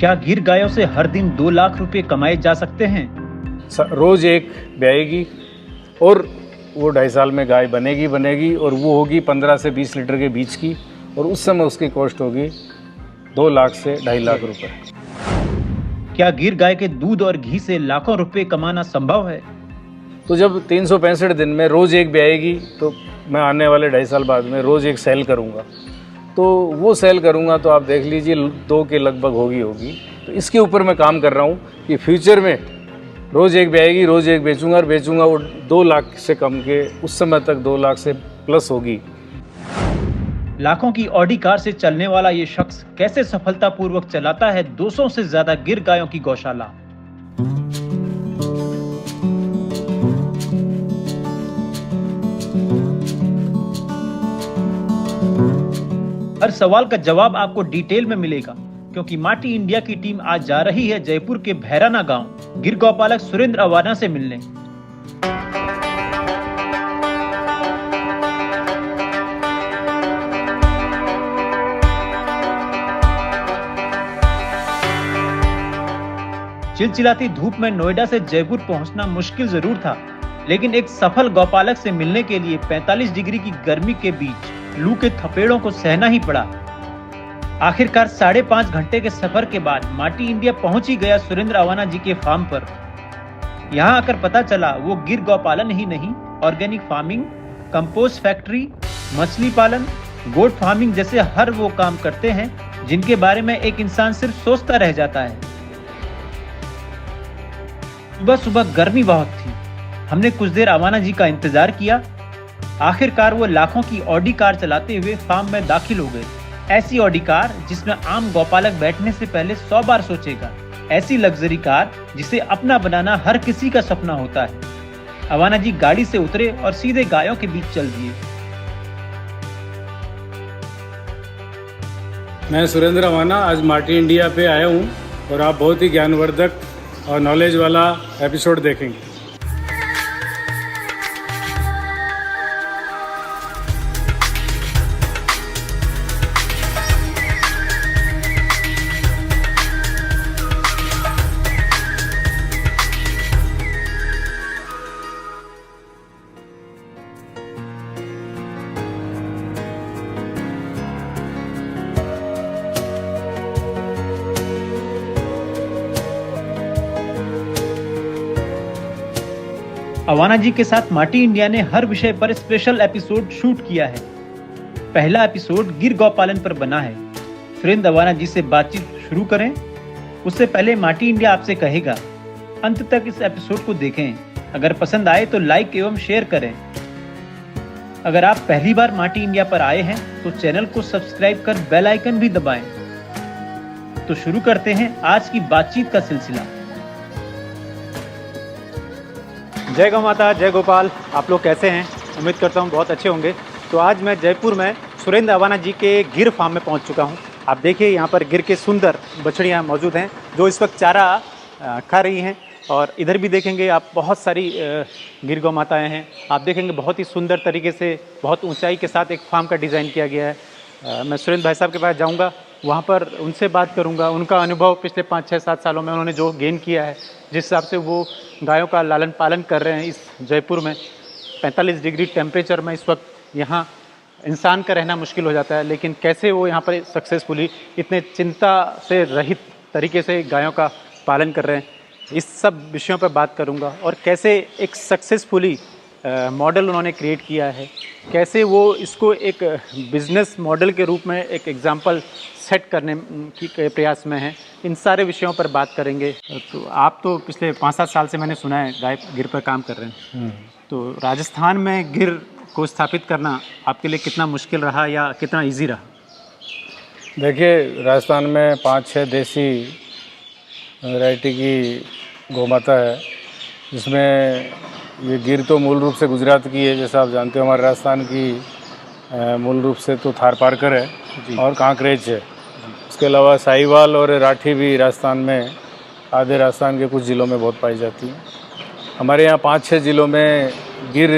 क्या गिर गायों से हर दिन 2 लाख रुपए कमाए जा सकते हैं? रोज़ एक ब्याएगी और वो 2.5 साल में गाय बनेगी और वो होगी 15 से 20 लीटर के बीच की, और उस समय उसकी कॉस्ट होगी 2 लाख से 2.5 लाख रुपए। क्या गिर गाय के दूध और घी से लाखों रुपए कमाना संभव है? तो जब 365 दिन में रोज़ एक ब्याएगी तो मैं आने वाले 2.5 साल बाद में रोज़ एक सेल करूँगा, तो वो सेल करूँगा तो आप देख लीजिए 2 के लगभग होगी। तो इसके ऊपर मैं काम कर रहा हूँ कि फ्यूचर में रोज़ एक ब्याएगी, रोज़ एक बेचूंगा वो 2 लाख से कम के उस समय तक 2 लाख से प्लस होगी। लाखों की ऑडी कार से चलने वाला ये शख्स कैसे सफलतापूर्वक चलाता है 200 से ज्यादा गिर गायों की गौशाला? हर सवाल का जवाब आपको डिटेल में मिलेगा, क्योंकि माटी इंडिया की टीम आज जा रही है जयपुर के भैराना गांव गिर गौपालक सुरेंद्र अवाना से मिलने। चिलचिलाती धूप में नोएडा से जयपुर पहुंचना मुश्किल जरूर था, लेकिन एक सफल गौपालक से मिलने के लिए 45 डिग्री की गर्मी के बीच लू के थपेड़ों को सहना ही पड़ा। आखिरकार 5.5 घंटे के सफर के बाद माटी इंडिया पहुंच ही गया सुरेंद्र अवाना जी के फार्म पर। यहां आकर पता चला वो गिर गौपालन ही नहीं, ऑर्गेनिक फार्मिंग, कंपोस्ट फैक्ट्री, मछली पालन, गोट फार्मिंग जैसे हर वो काम करते हैं जिनके बारे में एक इंसान सिर्फ सोचता रह जाता है। सुबह सुबह गर्मी बहुत थी। हमने कुछ देर अवाना जी का इंतजार किया। आखिरकार वो लाखों की ऑडी कार चलाते हुए फार्म में दाखिल हो गए। ऐसी ऑडी कार जिसमें आम गौपालक बैठने से पहले 100 बार सोचेगा। ऐसी लग्जरी कार जिसे अपना बनाना हर किसी का सपना होता है। अवाना जी गाड़ी से उतरे और सीधे गायों के बीच चल दिए। मैं सुरेंद्र अवाना आज माटी इंडिया पे आया हूँ और आप बहुत ही ज्ञानवर्धक और नॉलेज वाला एपिसोड देखेंगे। अवाना जी के साथ माटी इंडिया ने हर विषय पर स्पेशल एपिसोड शूट किया है। पहला एपिसोड गिर गौपालन पर बना है। सुरेंद्र अवाना जी से बातचीत शुरू करें उससे पहले माटी इंडिया आपसे कहेगा अंत तक इस एपिसोड को देखें। अगर पसंद आए तो लाइक एवं शेयर करें। अगर आप पहली बार माटी इंडिया पर आए हैं तो चैनल को सब्सक्राइब कर बेल आइकन भी दबाएं। तो शुरू करते हैं आज की बातचीत का सिलसिला। जय गौ माता, जय गोपाल। आप लोग कैसे हैं? उम्मीद करता हूँ बहुत अच्छे होंगे। तो आज मैं जयपुर में सुरेंद्र अवाना जी के गिर फार्म में पहुँच चुका हूँ। आप देखिए यहाँ पर गिर के सुंदर बछड़ियाँ मौजूद हैं जो इस वक्त चारा खा रही हैं, और इधर भी देखेंगे आप बहुत सारी गिर गौ माताएँ हैं। आप देखेंगे बहुत ही सुंदर तरीके से, बहुत ऊंचाई के साथ एक फार्म का डिज़ाइन किया गया है। मैं सुरेंद्र भाई साहब के पास जाऊँगा, वहाँ पर उनसे बात करूँगा। उनका अनुभव पिछले 5, 6, 7 सालों में उन्होंने जो गेन किया है, जिस हिसाब से वो गायों का लालन पालन कर रहे हैं इस जयपुर में 45 डिग्री टेम्परेचर में। इस वक्त यहाँ इंसान का रहना मुश्किल हो जाता है, लेकिन कैसे वो यहाँ पर सक्सेसफुली इतने चिंता से रहित तरीके से गायों का पालन कर रहे हैं, इस सब विषयों पर बात करूँगा। और कैसे एक सक्सेसफुली मॉडल उन्होंने क्रिएट किया है, कैसे वो इसको एक बिजनेस मॉडल के रूप में एक एग्जांपल सेट करने की प्रयास में हैं, इन सारे विषयों पर बात करेंगे। तो आप तो पिछले 5-7 साल से मैंने सुना है गाय गिर पर काम कर रहे हैं। तो राजस्थान में गिर को स्थापित करना आपके लिए कितना मुश्किल रहा या कितना इजी रहा? देखिए, राजस्थान में 5-6 देसी वैरायटी की गौ माता है, जिसमें ये गिर तो मूल रूप से गुजरात की है। जैसा आप जानते हो, हमारे राजस्थान की मूल रूप से तो थारपारकर है और कांकरेज है। इसके अलावा साहिवाल और राठी भी राजस्थान में, आधे राजस्थान के कुछ ज़िलों में बहुत पाई जाती है। हमारे यहाँ 5-6 ज़िलों में गिर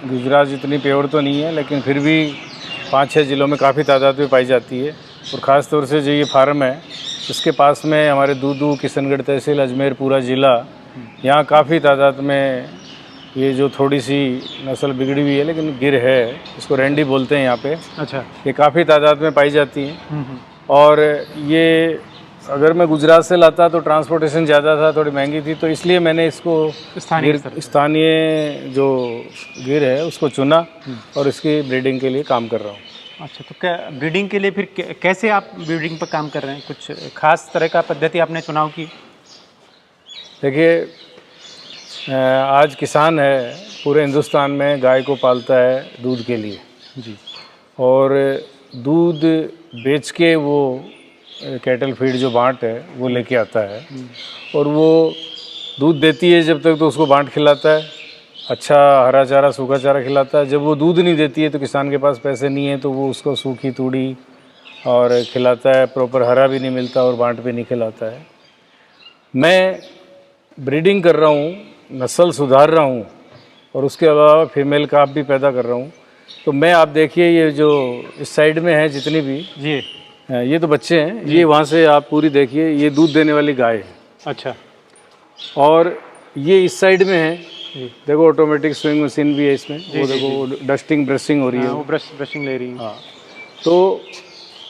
गुजरात जितनी प्योर तो नहीं है, लेकिन फिर भी 5-6 ज़िलों में काफ़ी तादाद में पाई जाती है। और ख़ास तौर से जो ये फार्म है इसके पास में हमारे दूदू, किशनगढ़ तहसील, अजमेर पूरा ज़िला, यहाँ काफ़ी तादाद में ये जो थोड़ी सी नस्ल बिगड़ी हुई है लेकिन गिर है, इसको रैंडी बोलते हैं यहाँ पे, अच्छा। ये काफ़ी तादाद में पाई जाती हैं। हम्म। और ये अगर मैं गुजरात से लाता तो ट्रांसपोर्टेशन ज़्यादा था, थोड़ी महंगी थी, तो इसलिए मैंने इसको स्थानीय जो गिर है उसको चुना और इसकी ब्रीडिंग के लिए काम कर रहा हूँ। अच्छा, तो क्या ब्रीडिंग के लिए फिर कैसे आप ब्रीडिंग पर काम कर रहे हैं? कुछ खास तरह का पद्धति आपने चुनाव की? देखिए, आज किसान है पूरे हिंदुस्तान में गाय को पालता है दूध के लिए जी, और दूध बेच के वो कैटल फीड जो बांट है वो लेके आता है और वो दूध देती है जब तक तो उसको बांट खिलाता है, अच्छा हरा चारा सूखा चारा खिलाता है। जब वो दूध नहीं देती है तो किसान के पास पैसे नहीं है तो वो उसको सूखी तूड़ी और खिलाता है, प्रॉपर हरा भी नहीं मिलता और बांट भी नहीं खिलाता है। मैं ब्रीडिंग कर रहा हूँ, नस्ल सुधार रहा हूँ और उसके अलावा फीमेल काफ भी पैदा कर रहा हूँ। तो मैं, आप देखिए ये जो इस साइड में है जितनी भी जी, ये तो बच्चे हैं, ये वहाँ से आप पूरी देखिए, ये दूध देने वाली गाय है। अच्छा। और ये इस साइड में है, जी, देखो ऑटोमेटिक स्विंग मशीन भी है इसमें, वो देखो डस्टिंग ब्रशिंग हो रही है, वो ब्रशिंग ले रही है। हाँ। तो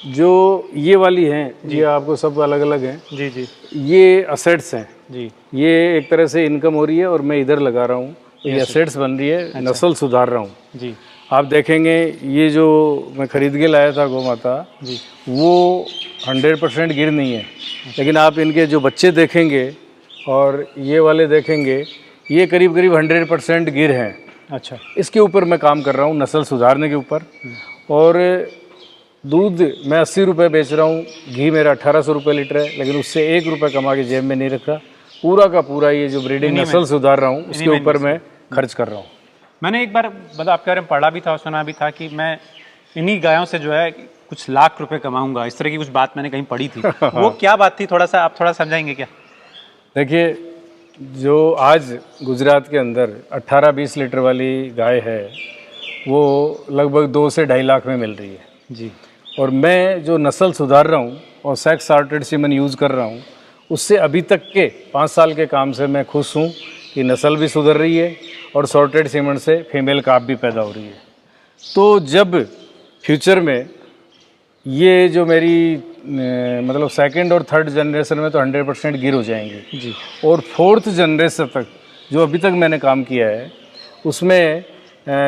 जो ये वाली हैं, ये आपको सब अलग अलग हैं। जी जी ये असेट्स हैं जी, ये एक तरह से इनकम हो रही है और मैं इधर लगा रहा हूँ तो ये असेट्स बन रही है, नस्ल सुधार रहा हूँ जी। आप देखेंगे ये जो मैं खरीद के लाया था गौ माता जी, वो 100% गिर नहीं है, लेकिन आप इनके जो बच्चे देखेंगे और ये वाले देखेंगे, ये करीब करीब 100% गिर हैं। अच्छा। इसके ऊपर मैं काम कर रहा हूँ, नस्ल सुधारने के ऊपर। और दूध मैं 80 रुपये बेच रहा हूँ, घी मेरा 1800 रुपये लीटर है, लेकिन उससे 1 रुपये कमा के जेब में नहीं रखा, पूरा का पूरा ये जो ब्रीडिंग नस्ल सुधार रहा हूँ उसके ऊपर मैं खर्च कर रहा हूँ। मैंने एक बार मतलब आपके बारे में पढ़ा भी था और सुना भी था कि मैं इन्हीं गायों से जो है कुछ लाख रुपए कमाऊंगा, इस तरह की कुछ बात मैंने कहीं पढ़ी थी। वो क्या बात थी, थोड़ा सा आप थोड़ा समझाएंगे क्या? देखिए, जो आज गुजरात के अंदर 18-20 लीटर वाली गाय है वो लगभग 2 से 2.5 लाख में मिल रही है जी। और मैं जो नस्ल सुधार रहा हूँ और सेक्स सॉर्टेड सीमन यूज़ कर रहा हूँ, उससे अभी तक के 5 साल के काम से मैं खुश हूँ कि नस्ल भी सुधर रही है और सॉर्टेड सीमन से फीमेल काफ भी पैदा हो रही है। तो जब फ्यूचर में ये जो मेरी मतलब सेकंड और थर्ड जनरेशन में तो 100% गिर हो जाएंगी जी, और फोर्थ जनरेशन तक जो अभी तक मैंने काम किया है उसमें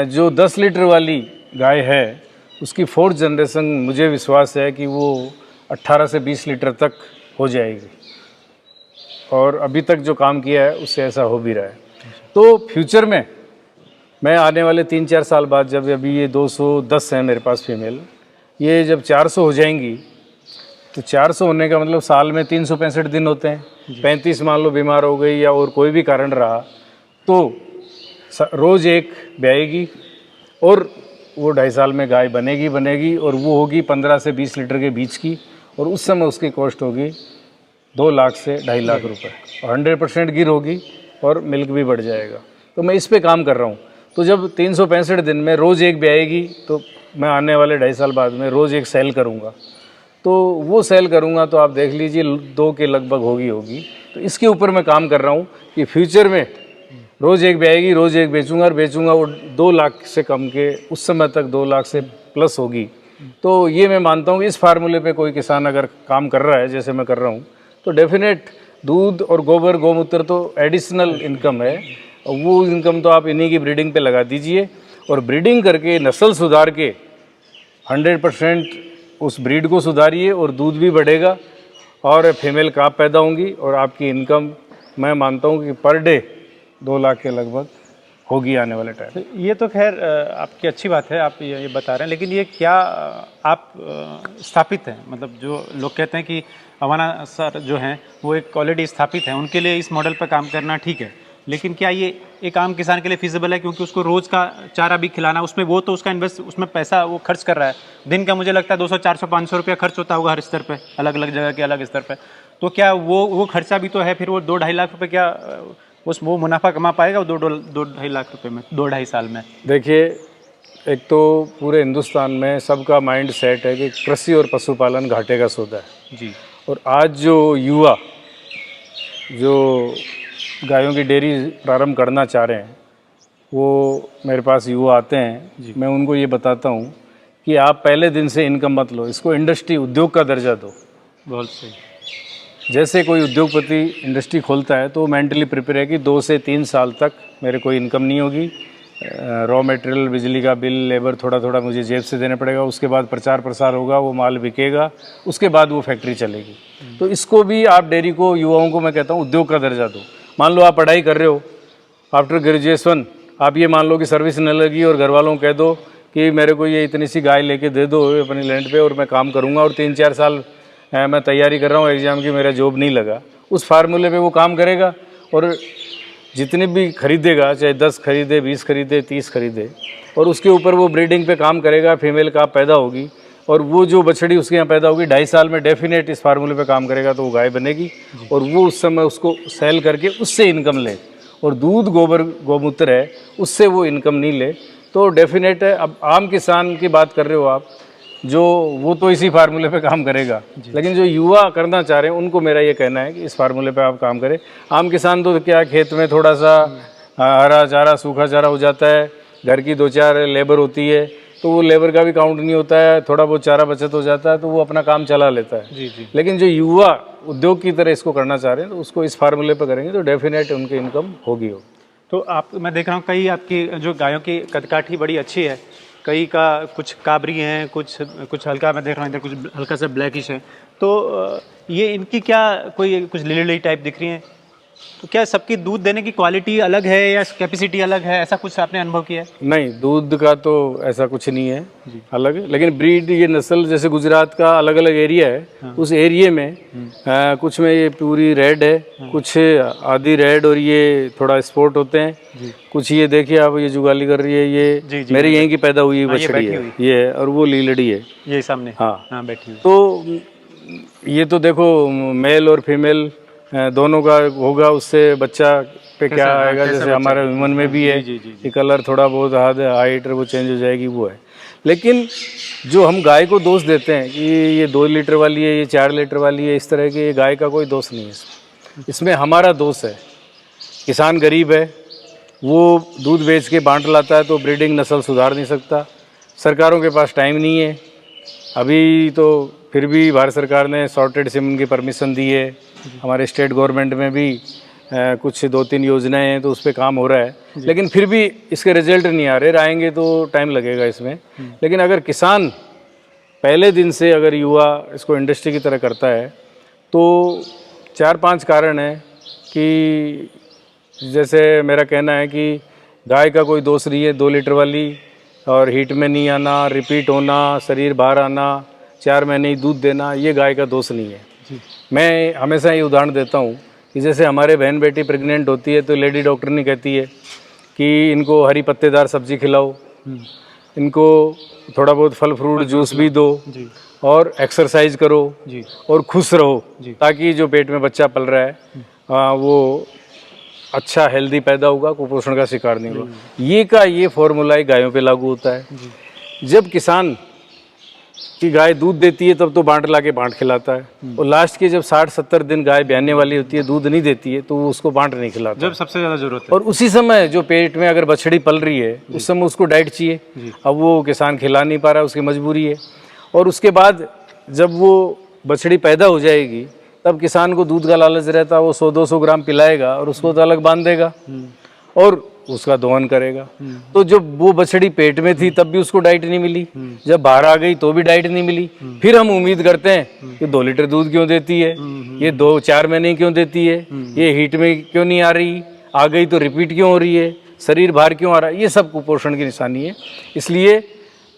जो 10 लीटर वाली गाय है उसकी फोर्थ जनरेशन मुझे विश्वास है कि वो 18 से 20 लीटर तक हो जाएगी और अभी तक जो काम किया है उससे ऐसा हो भी रहा है। तो फ्यूचर में मैं आने वाले 3-4 साल बाद, जब अभी ये 210 है मेरे पास फीमेल, ये जब 400 हो जाएंगी तो 400 होने का मतलब साल में 365 दिन होते हैं, 35 मान लो बीमार हो गई या और कोई भी कारण रहा तो रोज़ एक ब्याएगी और वो 2.5 साल में गाय बनेगी और वो होगी 15 से 20 लीटर के बीच की और उस समय उसकी कॉस्ट होगी 2 लाख से 2.5 लाख रुपए और 100% गिर होगी और मिल्क भी बढ़ जाएगा। तो मैं इस पे काम कर रहा हूँ। तो जब 365 दिन में रोज़ एक ब्याएगी तो मैं आने वाले 2.5 साल बाद में रोज़ एक सेल करूँगा, तो वो सेल करूँगा तो आप देख लीजिए 2 के लगभग होगी। तो इसके ऊपर मैं काम कर रहा हूँ कि फ्यूचर में रोज़ एक ब्याएगी, रोज़ एक बेचूंगा वो 2 लाख से कम के उस समय तक 2 लाख से प्लस होगी। तो ये मैं मानता हूँ कि इस फार्मूले पे कोई किसान अगर काम कर रहा है जैसे मैं कर रहा हूँ तो डेफिनेट दूध और गोबर गौमूत्र तो एडिशनल इनकम है, वो इनकम तो आप इन्हीं की ब्रीडिंग पे लगा दीजिए और ब्रीडिंग करके नस्ल सुधार के 100% उस ब्रीड को सुधारिए और दूध भी बढ़ेगा और फीमेल काफ पैदा होंगी और आपकी इनकम मैं मानता हूँ कि पर डे 2 लाख के लगभग होगी आने वाले टाइम। तो ये तो खैर आपकी अच्छी बात है, आप ये बता रहे हैं, लेकिन ये क्या आप स्थापित हैं? मतलब जो लोग कहते हैं कि अवाना सर जो हैं वो एक ऑलरेडी स्थापित हैं, उनके लिए इस मॉडल पर काम करना ठीक है, लेकिन क्या ये एक आम किसान के लिए फिजिबल है? क्योंकि उसको रोज़ का चारा भी खिलाना, उसमें वो तो उसका इन्वेस्ट, उसमें पैसा वो खर्च कर रहा है, दिन का मुझे लगता है 200, 400, 500 रुपया खर्च होता होगा हर स्तर पे, अलग अलग जगह के अलग स्तर पे। तो क्या वो खर्चा भी तो है, फिर वो 2-2.5 लाख रुपये क्या वो मुनाफा कमा पाएगा 2-2.5 लाख रुपये में 2-2.5 साल में? देखिए, एक तो पूरे हिंदुस्तान में सबका माइंड सेट है कि कृषि और पशुपालन घाटे का सौदा है जी, और आज जो युवा जो गायों की डेयरी प्रारंभ करना चाह रहे हैं, वो मेरे पास युवा आते हैं, मैं उनको ये बताता हूँ कि आप पहले दिन से इनकम मत लो, इसको इंडस्ट्री उद्योग का दर्जा दो। बहुत सही। जैसे कोई उद्योगपति इंडस्ट्री खोलता है तो मेंटली प्रिपेयर है कि 2 से 3 साल तक मेरे कोई इनकम नहीं होगी, रॉ मटेरियल, बिजली का बिल, लेबर थोड़ा थोड़ा मुझे जेब से देना पड़ेगा, उसके बाद प्रचार प्रसार होगा, वो माल बिकेगा, उसके बाद वो फैक्ट्री चलेगी। तो इसको भी आप डेयरी को, युवाओं को मैं कहता हूँ उद्योग का दर्जा दो। मान लो आप पढ़ाई कर रहे हो, आफ्टर ग्रेजुएशन आप ये मान लो कि सर्विस न लगी और घर वालों को कह दो कि मेरे को ये इतनी सी गाय लेके दे दो अपनी लैंड पे और मैं काम करूँगा, और 3-4 साल मैं तैयारी कर रहा हूँ एग्ज़ाम की, मेरा जॉब नहीं लगा। उस फार्मूले पे वो काम करेगा और जितने भी खरीदेगा, चाहे 10 खरीदे, 20 खरीदे, 30 खरीदे, और उसके ऊपर वो ब्रीडिंग पे काम करेगा, फीमेल का पैदा होगी और वो जो बछड़ी उसके यहाँ पैदा होगी 2.5 साल में डेफिनेट इस फार्मूले पे काम करेगा तो वो गाय बनेगी और वो उस समय उसको सेल करके उससे इनकम ले, और दूध, गोबर, गौमूत्र है उससे वो इनकम नहीं ले तो डेफिनेट है। अब आम किसान की बात कर रहे हो आप, जो वो तो इसी फार्मूले पे काम करेगा, लेकिन जो युवा करना चाह रहे हैं उनको मेरा ये कहना है कि इस फार्मूले पे आप काम करें। आम किसान तो क्या, खेत में थोड़ा सा हरा चारा, सूखा चारा हो जाता है, घर की 2-4 लेबर होती है तो वो लेबर का भी काउंट नहीं होता है, थोड़ा बहुत चारा बचत हो जाता है तो वो अपना काम चला लेता है। लेकिन जो युवा उद्योग की तरह इसको करना चाह रहे हैं तो उसको इस फार्मूले पर करेंगे तो डेफिनेट उनकी इनकम होगी। तो आप, मैं देख रहा हूँ कई आपकी जो गायों की कदकाठी बड़ी अच्छी है, कई का कुछ काबरी हैं, कुछ हल्का, मैं देख रहा हूँ इधर कुछ हल्का सा ब्लैकिश है। तो ये इनकी क्या कोई कुछ लिली टाइप दिख रही हैं, तो क्या सबकी दूध देने की क्वालिटी अलग है या कैपेसिटी अलग है, ऐसा कुछ आपने अनुभव किया है? नहीं, दूध का तो ऐसा कुछ नहीं है अलग, लेकिन ब्रीड, ये नस्ल जैसे गुजरात का अलग अलग एरिया है, उस एरिया में कुछ में ये पूरी रेड है, कुछ आधी रेड और ये थोड़ा स्पॉट होते हैं, कुछ ये देखिए आप, ये जुगाली कर रही है, ये मेरे यहीं की पैदा हुई बछड़ी है ये, और वो लीलड़ी है ये सामने। हाँ बैठी हुई। तो ये तो देखो मेल और फीमेल दोनों का होगा, उससे बच्चा पे क्या आएगा, जैसे हमारे ह्यूमन में भी है ये कलर थोड़ा बहुत हाइट वो चेंज हो जाएगी, वो है। लेकिन जो हम गाय को दोष देते हैं कि ये 2 लीटर वाली है, ये 4 लीटर वाली है, इस तरह की, ये गाय का कोई दोष नहीं है इसमें हमारा दोष है। किसान गरीब है, वो दूध बेच के बांट लाता है तो ब्रीडिंग नस्ल सुधार नहीं सकता, सरकारों के पास टाइम नहीं है। अभी तो फिर भी भारत सरकार ने सॉर्टेड सीमन की परमिशन दी है, हमारे स्टेट गवर्नमेंट में भी कुछ 2-3 योजनाएं हैं तो उस पर काम हो रहा है, लेकिन फिर भी इसके रिजल्ट नहीं आ रहे, आएंगे तो टाइम लगेगा इसमें। लेकिन अगर किसान पहले दिन से अगर युवा इसको इंडस्ट्री की तरह करता है तो 4-5 कारण है कि जैसे मेरा कहना है कि गाय का कोई दोष नहीं है, 2 लीटर वाली और हीट में नहीं आना, रिपीट होना, शरीर बाहर आना, 4 महीने ही दूध देना, ये गाय का दोष नहीं है। मैं हमेशा ये उदाहरण देता हूँ कि जैसे हमारे बहन बेटी प्रेग्नेंट होती है तो लेडी डॉक्टर नहीं कहती है कि इनको हरी पत्तेदार सब्जी खिलाओ, इनको थोड़ा बहुत फल फ्रूट जूस भी दो और एक्सरसाइज करो और खुश रहो, ताकि जो पेट में बच्चा पल रहा है वो अच्छा हेल्दी पैदा होगा, कुपोषण का शिकार नहीं होगा। ये फॉर्मूला गायों पे लागू होता है। जब किसान की गाय दूध देती है तब तो बांट ला के बांट खिलाता है, और लास्ट के जब 60-70 दिन गाय ब्याने वाली होती है, दूध नहीं देती है, तो वो उसको बांट नहीं खिलाता जब सबसे ज़्यादा जरूरत है। और उसी समय जो पेट में अगर बछड़ी पल रही है उस समय उसको डाइट चाहिए, अब वो किसान खिला नहीं पा रहा, उसकी मजबूरी है। और उसके बाद जब वो बछड़ी पैदा हो जाएगी तब किसान को दूध का लालच रहता है, वो 100-200 ग्राम पिलाएगा और उसको तो अलग बांध देगा और उसका दोहन करेगा। तो जब वो बछड़ी पेट में थी तब भी उसको डाइट नहीं मिली, जब बाहर आ गई तो भी डाइट नहीं मिली। फिर हम उम्मीद करते हैं कि 2 लीटर दूध क्यों देती है, ये 2-4 महीने क्यों देती है, ये हीट में क्यों नहीं आ रही, आ गई तो रिपीट क्यों हो रही है, शरीर बाहर क्यों आ रहा है। ये सब कुपोषण की निशानी है। इसलिए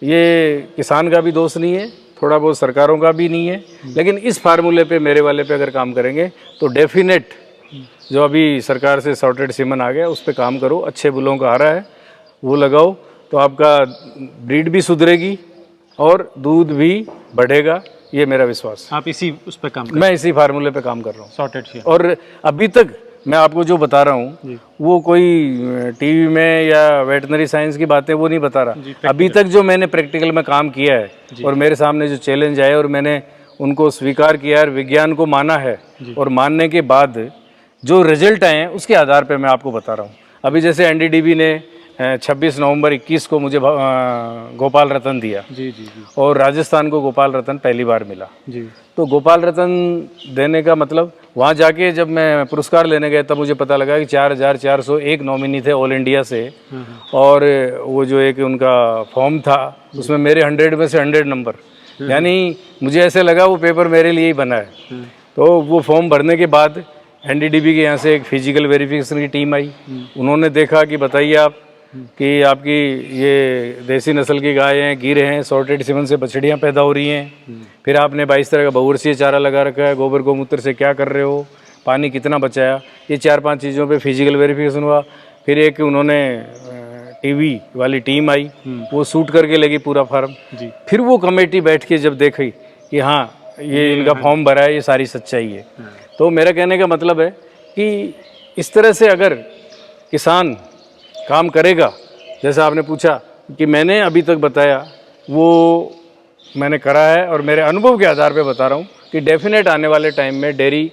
ये किसान का भी दोष नहीं है, थोड़ा बहुत सरकारों का भी नहीं है, लेकिन इस फार्मूले पे, मेरे वाले पे अगर काम करेंगे तो डेफिनेट जो अभी सरकार से सॉर्टेड सीमन आ गया उस पर काम करो, अच्छे बुलों का आ रहा है वो लगाओ, तो आपका ब्रीड भी सुधरेगी और दूध भी बढ़ेगा, ये मेरा विश्वास। आप इसी उस पर काम मैं इसी फार्मूले पे काम कर रहा हूँ, सॉर्टेड। और अभी तक मैं आपको जो बता रहा हूँ वो कोई टीवी में या वेटनरी साइंस की बातें वो नहीं बता रहा। अभी तक जो मैंने प्रैक्टिकल में काम किया है और मेरे सामने जो चैलेंज आए और मैंने उनको स्वीकार किया है, विज्ञान को माना है, और मानने के बाद जो रिजल्ट आए हैं उसके आधार पे मैं आपको बता रहा हूँ। अभी जैसे एनडीडीबी ने 26 नवंबर 21 को मुझे गोपाल रत्न दिया जी जी जी और राजस्थान को गोपाल रत्न पहली बार मिला। जी। तो गोपाल रत्न देने का मतलब, वहाँ जाके जब मैं पुरस्कार लेने गया तब मुझे पता लगा कि 4401 नॉमिनी थे ऑल इंडिया से, और वो जो एक उनका फॉर्म था उसमें मेरे 100 में से 100 नंबर, यानी मुझे ऐसे लगा वो पेपर मेरे लिए ही बना है। तो वो फॉर्म भरने के बाद एनडीडीबी के यहाँ से एक फिजिकल वेरिफिकेशन की टीम आई। उन्होंने देखा कि बताइए आप कि आपकी ये देसी नस्ल की गाय हैं, गिर हैं, सॉर्टेड सीमन से बछड़ियाँ पैदा हो रही हैं, फिर आपने 22 तरह का बहुवर्षीय चारा लगा रखा है, गोबर गोमूत्र से क्या कर रहे हो, पानी कितना बचाया, ये 4-5 चीज़ों पे फिजिकल वेरिफिकेशन हुआ। फिर एक उन्होंने टीवी वाली टीम आई, वो शूट करके लगी पूरा फार्म। फिर वो कमेटी बैठ के जब देखी कि हाँ ये इनका फॉर्म भरा है, ये सारी सच्चाई है। तो मेरा कहने का मतलब है कि इस तरह से अगर किसान काम करेगा, जैसा आपने पूछा कि मैंने अभी तक बताया, वो मैंने करा है और मेरे अनुभव के आधार पे बता रहा हूँ कि डेफिनेट आने वाले टाइम में डेयरी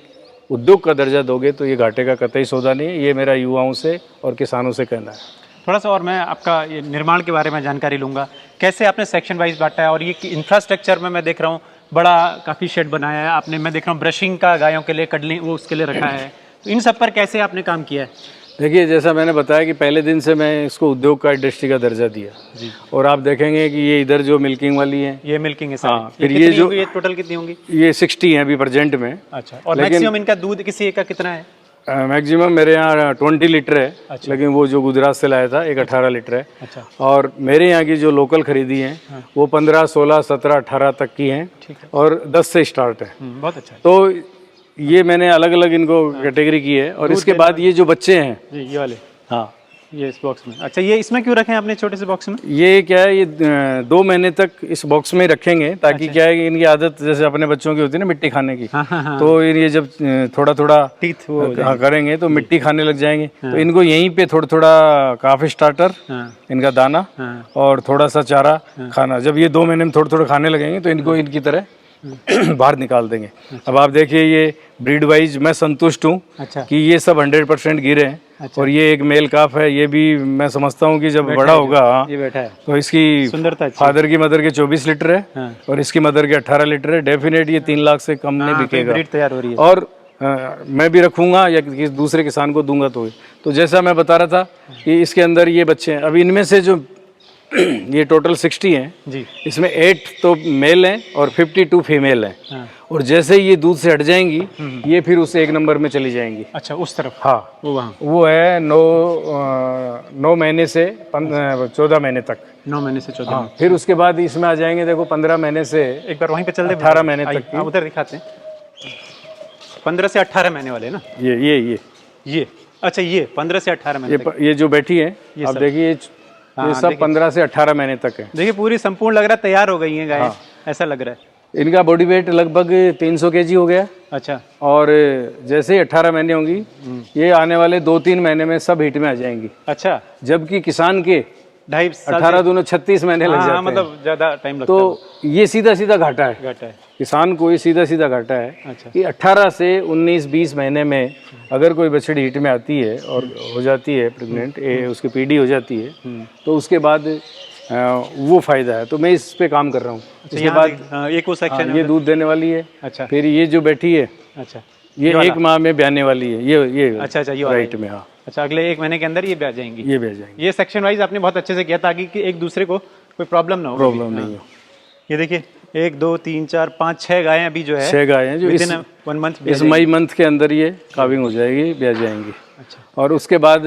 उद्योग का दर्जा दोगे तो ये घाटे का कतई सौदा नहीं है। ये मेरा युवाओं से और किसानों से कहना है। थोड़ा सा और मैं आपका ये निर्माण के बारे में जानकारी लूँगा, कैसे आपने सेक्शन वाइज बांटा है, और ये इंफ्रास्ट्रक्चर में मैं देख रहा हूँ बड़ा काफ़ी शेड बनाया है आपने, मैं देख रहा हूँ ब्रशिंग का गायों के लिए, कडलिंग वो उसके लिए रखा है, तो इन सब पर कैसे आपने काम किया है? देखिए, जैसा मैंने बताया कि पहले दिन से मैं इसको उद्योग का इंडस्ट्री का दर्जा दिया जी। और आप देखेंगे कि ये इधर जो मिल्किंग वाली है, ये मिल्किंग है सारी। हाँ, फिर ये जो ये टोटल कितनी होंगी? ये 60 है अभी प्रेजेंट में। अच्छा, और मैक्सिमम इनका दूध किसी एक का कितना है? मैक्सिमम मेरे यहाँ 20 लीटर है। अच्छा। लेकिन वो जो गुजरात से लाया था एक 18 लीटर है। अच्छा। और मेरे यहाँ की जो लोकल खरीदी है वो 15, 16, 17, 18 तक की हैं, और 10 से स्टार्ट है। बहुत अच्छा। तो ये मैंने अलग अलग इनको कैटेगरी की है। और इसके बाद ये जो बच्चे हैं ये वाले, हाँ ये इस बॉक्स में। अच्छा, ये इसमें क्यों रखे हैं आपने छोटे से बॉक्स में? ये क्या है, ये 2 महीने तक इस बॉक्स में रखेंगे ताकि अच्छा। क्या है कि इनकी आदत जैसे अपने बच्चों की होती है ना मिट्टी खाने की। हाँ। तो ये जब थोड़ा थोड़ा टीथ करेंगे तो मिट्टी खाने लग जाएंगे। तो इनको यहीं पे थोड़ा थोड़ा काफी स्टार्टर, इनका दाना और थोड़ा सा चारा खाना, जब ये 2 महीने में थोड़ा थोड़ा खाने लगेंगे तो इनको इनकी तरह बाहर निकाल देंगे। अब आप देखिए ये ब्रीड वाइज मैं संतुष्ट हूँ। अच्छा। कि ये सब 100% गिरे हैं। अच्छा। और ये एक मेल काफ है, ये भी मैं समझता हूँ कि जब बड़ा होगा ये बैठा है तो इसकी सुंदरता, फादर की मदर के 24 लीटर है। हाँ। और इसकी मदर के 18 लीटर है। डेफिनेट ये 3 लाख से कम नहीं बिकेगा। ब्रीड तैयार हो रही है। और मैं भी रखूंगा या किसी दूसरे किसान को दूंगा। तो जैसा मैं बता रहा था कि इसके अंदर ये बच्चे हैं, अभी इनमें से जो ये टोटल 60 हैं जी, इसमें 8 तो मेल हैं और 52 फीमेल हैं। हाँ। और जैसे ही ये दूध से हट जाएंगी ये फिर उस 1 नंबर में चली जाएंगी। अच्छा, उस तरफ? हाँ, वो है 9 महीने से 14 महीने तक। 9 महीने से 14। हाँ। फिर उसके बाद इसमें आ जाएंगे, देखो 15 महीने से, एक बार वहीं पे चल दे, 18 महीने तक की उधर दिखाते हैं। 15 से 18 महीने वाले ना, ये अच्छा, ये 15 से 18 महीने ये जो बैठी है, आप देखिए ये सब 15 से 18 महीने तक है। देखिए पूरी संपूर्ण लग रहा है तैयार हो गई हैं गाय। हाँ। ऐसा लग रहा है। इनका बॉडी वेट लगभग 300 kg हो गया। अच्छा। और जैसे ही 18 महीने होंगी ये आने वाले 2-3 महीने में सब हिट में आ जाएंगी। अच्छा। जबकि किसान के 18 दूनो 36 महीने लग जाते हैं। मतलब ज्यादा टाइम लगता है। तो ये सीधा सीधा घाटा है किसान को, ये सीधा सीधा घाटा है। अच्छा। कि 18 से 19-20 महीने में अगर कोई बछड़ी हिट में आती है और हो जाती है प्रेग्नेंट, उसकी पीडी हो जाती है, तो उसके बाद वो फायदा है। तो मैं इस पे काम कर रहा हूँ। इसके बाद एक वो सेक्शन ये दूध देने वाली है। अच्छा। फिर ये जो बैठी है, अच्छा, ये 1 माह में ब्याने वाली है। ये अच्छा, ये राइट में। हाँ। अच्छा, अगले 1 महीने के अंदर ये ब्याह जाएंगी। ये ब्याह जाएंगी। ये सेक्शन वाइज आपने बहुत अच्छे से किया ताकि कि एक दूसरे को कोई प्रॉब्लम ना हो। प्रॉब्लम नहीं हो। ये देखिए 1, 2, 3, 4, 5, 6 गायें अभी जो है, 6 गायें जो इस 1 मंथ, इस मई मंथ के अंदर ये काविंग हो जाएगी, ब्याह जाएंगी। अच्छा। और उसके बाद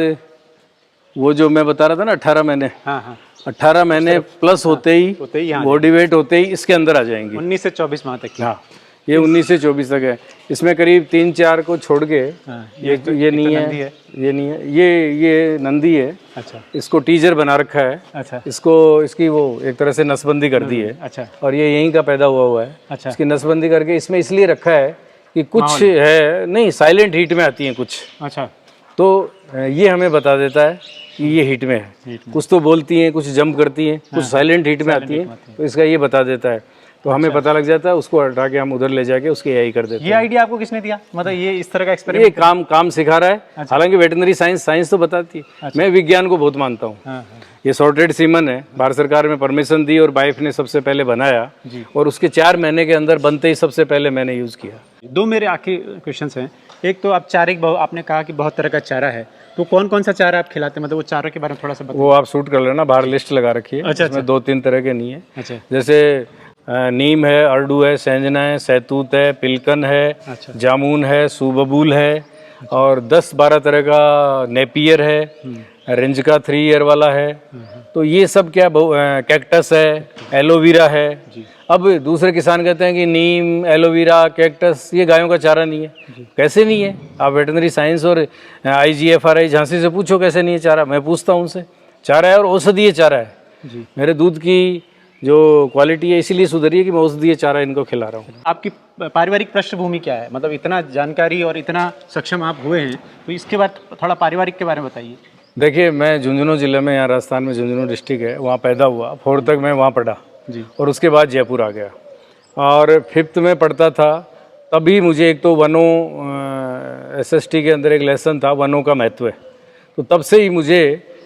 वो जो मैं बता रहा था ना 18 महीने, हाँ, 18 महीने प्लस होते ही बॉडी वेट होते ही इसके अंदर आ जाएंगी। 19 से 24 माह तक। हाँ, ये 19 से 24 तक है। इसमें करीब 3-4 को छोड़ के ये नहीं है, ये नहीं है, ये नंदी है। अच्छा। इसको टीजर बना रखा है। अच्छा। इसकी वो एक तरह से नसबंदी कर दी है। अच्छा। और ये यहीं का पैदा हुआ है। अच्छा। इसकी नसबंदी करके इसमें इसलिए रखा है कि कुछ है नहीं, साइलेंट हीट में आती है कुछ। अच्छा। तो ये हमें बता देता है कि ये हीट में है। कुछ तो बोलती हैं, कुछ जंप करती हैं, कुछ साइलेंट हीट में आती हैं, तो इसका ये बता देता है। तो हमें पता लग जाता है, उसको हटा के हम उधर ले जाके उसकी एआई कर देते ये हैं। आइडिया आपको किसने दिया, मतलब ये इस तरह का ये एक्सपेरिमेंट? काम सिखा रहा है। हालांकि वेटनरी साइंस तो बताती है। मैं विज्ञान को बहुत मानता हूँ। हाँ, ये सॉर्टेड सीमन है, भारत सरकार में परमिशन दी और वाइफ ने सबसे पहले बनाया, और उसके 4 महीने के अंदर बनते ही सबसे पहले मैंने यूज़ किया। 2 मेरे आखिरी क्वेश्चंस हैं। एक तो आप चारे की आपने कहा कि बहुत तरह का चारा है, तो कौन कौन सा चारा आप खिलाते हैं, मतलब वो चारे के बारे में थोड़ा सा बताओ। वो आप शूट कर लेना, बाहर लिस्ट लगा रखी है। अच्छा, इसमें 2-3 तरह के नहीं है। अच्छा जैसे नीम है, अर्डू है, सेंजना है, सैतूत है, पिलकन है, अच्छा। जामुन है, सूबबूल है, और 10-12 तरह का नेपियर है, रेंज का 3 ईयर वाला है। तो ये सब क्या, कैक्टस है, एलोवेरा है। अब दूसरे किसान कहते हैं कि नीम, एलोवेरा, कैक्टस ये गायों का चारा नहीं है। कैसे नहीं है? आप वेटनरी साइंस और IGFRI झांसी से पूछो कैसे नहीं है चारा। मैं पूछता हूँ उनसे। चारा है और औषधीय चारा है। जी। मेरे दूध की जो क्वालिटी है इसीलिए सुधरी है कि मैं औषधीय चारा इनको खिला रहा हूँ। आपकी पारिवारिक पृष्ठभूमि क्या है, मतलब इतना जानकारी और इतना सक्षम आप हुए हैं, तो इसके बाद थोड़ा पारिवारिक के बारे में बताइए। देखिए, मैं झुंझुनू ज़िले में, यहाँ राजस्थान में झुंझुनू डिस्ट्रिक्ट है, वहाँ पैदा हुआ। 4th तक मैं वहाँ पढ़ा जी। और उसके बाद जयपुर आ गया। और 5th में पढ़ता था, तभी मुझे एक तो वनों SST के अंदर एक लेसन था, वनों का महत्व। तो तब से ही मुझे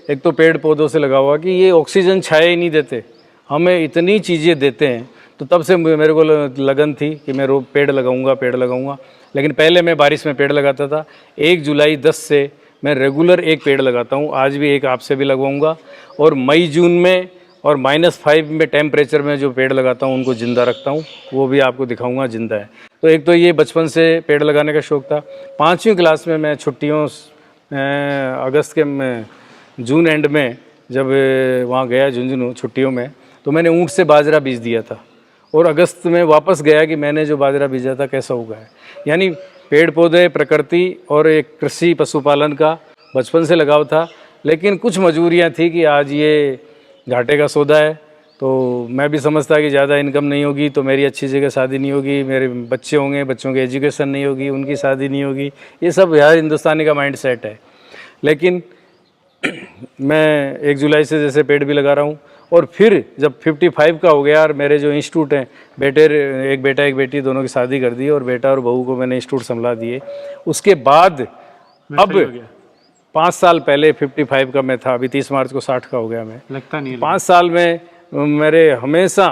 एक तो पेड़ पौधों से लगा हुआ कि ये ऑक्सीजन छाया ही नहीं देते, हमें इतनी चीज़ें देते हैं। तो तब से मेरे को लगन थी कि मैं रोज पेड़ लगाऊंगा। लेकिन पहले मैं बारिश में पेड़ लगाता था। 1 जुलाई 10 से मैं रेगुलर एक पेड़ लगाता हूँ। आज भी एक आपसे भी लगवाऊंगा। और मई जून में और -5 में टेम्परेचर में जो पेड़ लगाता हूँ उनको ज़िंदा रखता हूँ, वो भी आपको दिखाऊंगा ज़िंदा है। तो एक तो ये बचपन से पेड़ लगाने का शौक़ था। 5वीं क्लास में मैं छुट्टियों अगस्त के जून एंड में जब वहाँ गया झुंझुनू छुट्टियों में, तो मैंने ऊँट से बाजरा बीज दिया था। और अगस्त में वापस गया कि मैंने जो बाजरा बीजा था कैसा उगा है। यानी पेड़ पौधे, प्रकृति और एक कृषि पशुपालन का बचपन से लगाव था। लेकिन कुछ मजबूरियां थी कि आज ये घाटे का सौदा है। तो मैं भी समझता कि ज़्यादा इनकम नहीं होगी तो मेरी अच्छी जगह शादी नहीं होगी, मेरे बच्चे होंगे, बच्चों की एजुकेशन नहीं होगी, उनकी शादी नहीं होगी। ये सब यार हिंदुस्तानी का माइंड सेट है। लेकिन मैं 1 जुलाई से जैसे पेड़ भी लगा रहा हूँ। और फिर जब 55 का हो गया और मेरे जो इंस्टीट्यूट हैं, एक बेटा एक बेटी दोनों की शादी कर दी और बेटा और बहू को मैंने इंस्टीट्यूट संभला दिए। उसके बाद अब 5 साल पहले 55 का मैं था, अभी 30 मार्च को 60 का हो गया मैं। लगता नहीं है। 5 साल में मेरे हमेशा,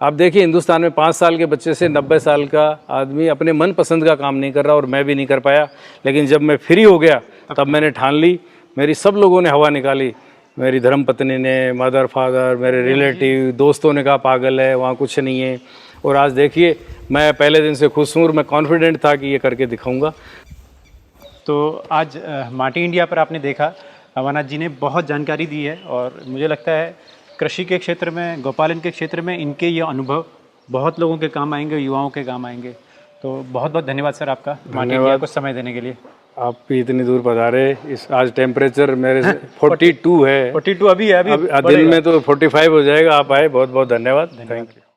आप देखिए हिंदुस्तान में 5 साल के बच्चे से 90 साल का आदमी अपने मन पसंद का काम नहीं कर रहा, और मैं भी नहीं कर पाया। लेकिन जब मैं फ्री हो गया तब मैंने ठान ली। मेरी सब लोगों ने हवा निकाली, मेरी धर्मपत्नी ने, मदर फादर, मेरे रिलेटिव, दोस्तों ने कहा पागल है, वहाँ कुछ नहीं है। और आज देखिए मैं पहले दिन से खुश हूँ और मैं कॉन्फिडेंट था कि ये करके दिखाऊंगा। तो आज माटी इंडिया पर आपने देखा अवानाथ जी ने बहुत जानकारी दी है, और मुझे लगता है कृषि के क्षेत्र में, गौपालन के क्षेत्र में इनके ये अनुभव बहुत लोगों के काम आएंगे, युवाओं के काम आएंगे। तो बहुत बहुत धन्यवाद सर आपका माटी इंडिया को समय देने के लिए। आप भी इतनी दूर पधारे। इस आज टेम्परेचर मेरे 42 है। 42 अभी है, अभी दिन में तो 45 हो जाएगा। आप आए, बहुत बहुत धन्यवाद। Thank you.